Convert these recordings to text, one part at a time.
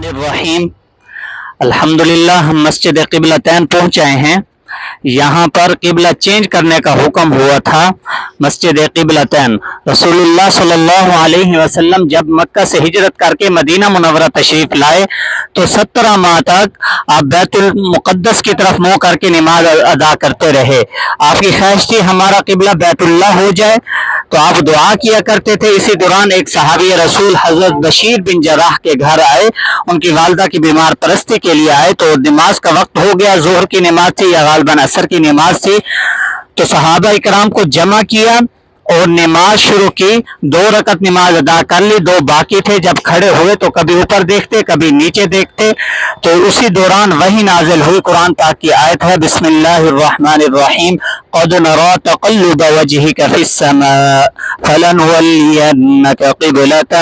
الرحیم الحمدللہ ہم مسجد قبلتین پہنچ آئے ہیں۔ یہاں پر قبلہ چینج کرنے کا حکم ہوا تھا۔ مسجد قبلتین رسول اللہ صلی اللہ علیہ وسلم جب مکہ سے ہجرت کر کے مدینہ منورہ تشریف لائے تو 17 ماہ تک آپ بیت المقدس کی طرف منہ کر کے نماز ادا کرتے رہے۔ آپ کی خواہش تھی ہمارا قبلہ بیت اللہ ہو جائے، تو آپ دعا کیا کرتے تھے۔ اسی دوران ایک صحابی رسول حضرت بشیر بن جراح کے گھر آئے، ان کی والدہ کی بیمار پرستی کے لیے آئے، تو نماز کا وقت ہو گیا، ظہر کی نماز تھی یا غالباً عصر کی نماز تھی، تو صحابہ اکرام کو جمع کیا اور نماز شروع کی۔ 2 رکعت نماز ادا کر لی، 2 باقی تھے۔ جب کھڑے ہوئے تو کبھی اوپر دیکھتے کبھی نیچے دیکھتے، تو اسی دوران وہی نازل ہوئی۔ قرآن پاک کی آیت ہے بسم اللہ الرحمن الرحیم قد نرى تقلب وجهك في السماء فلنولينك قبلة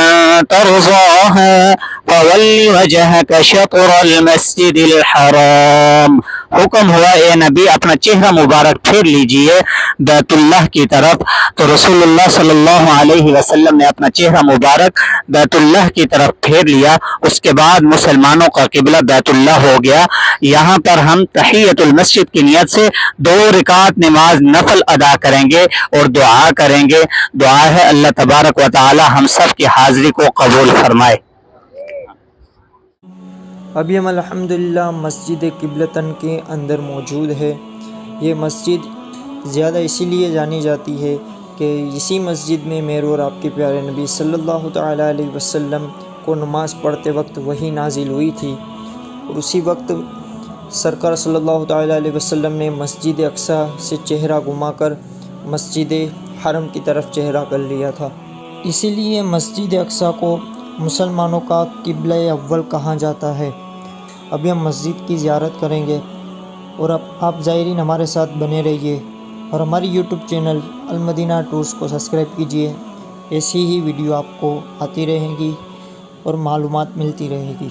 ترضاها فول وجهك شطر المسجد الحرام۔ حکم ہوا اے نبی اپنا چہرہ مبارک پھیر لیجئے بیت اللہ کی طرف، تو رسول اللہ صلی اللہ علیہ وسلم نے اپنا چہرہ مبارک بیت اللہ کی طرف پھیر لیا۔ اس کے بعد مسلمانوں کا قبلہ بیت اللہ ہو گیا۔ یہاں پر ہم تحیت المسجد کی نیت سے 2 رکعت نماز نفل ادا کریں گے اور دعا کریں گے۔ دعا ہے اللہ تبارک و تعالی ہم سب کی حاضری کو قبول فرمائے۔ ابھی ہم الحمدللہ مسجد قبلتن کے اندر موجود ہے۔ یہ مسجد زیادہ اسی لیے جانی جاتی ہے کہ اسی مسجد میں میرے اور آپ کے پیارے نبی صلی اللہ تعالیٰ علیہ وسلم کو نماز پڑھتے وقت وحی نازل ہوئی تھی، اور اسی وقت سرکار صلی اللہ تعالیٰ علیہ وسلم نے مسجد اقصیٰ سے چہرہ گھما کر مسجد حرم کی طرف چہرہ کر لیا تھا۔ اسی لیے مسجد اقصیٰ کو مسلمانوں کا قبلہ اول کہا جاتا ہے۔ ابھی ہم مسجد کی زیارت کریں گے، اور اب آپ زائرین ہمارے ساتھ بنے رہیے اور ہماری یوٹیوب چینل المدینہ ٹورز کو سبسکرائب کیجیے۔ ایسی ہی ویڈیو آپ کو آتی رہیں گی اور معلومات ملتی رہے گی۔